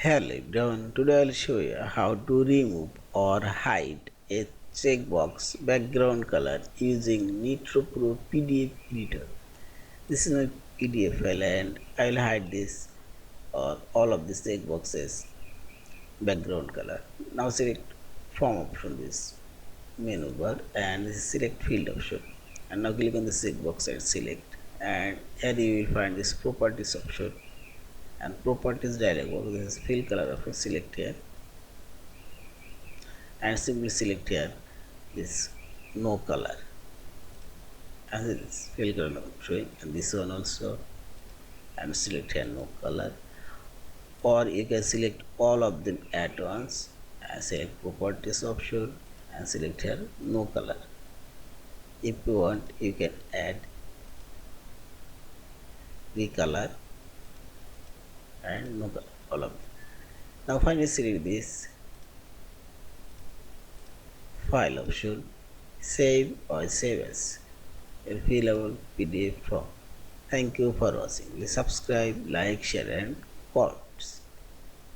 Hello everyone, today I'll show you how to remove or hide a checkbox background color using Nitro Pro PDF Editor. This is my PDF file and I'll hide this or all of these checkboxes background color. Now select form option this menu bar and this is select field option and now click on the checkbox and select, and here you will find this properties option and properties dialog box. This is fill color option. Select here and simply select here this no color and this fill color showing, and this one also, and select here no color, or you can select all of them at once and select properties option and select here no color. If you want, you can add recolor and no color, all of them. Now finally select this file option, save or save as your fillable PDF form. Thank you for watching. Please subscribe, like, share and comment.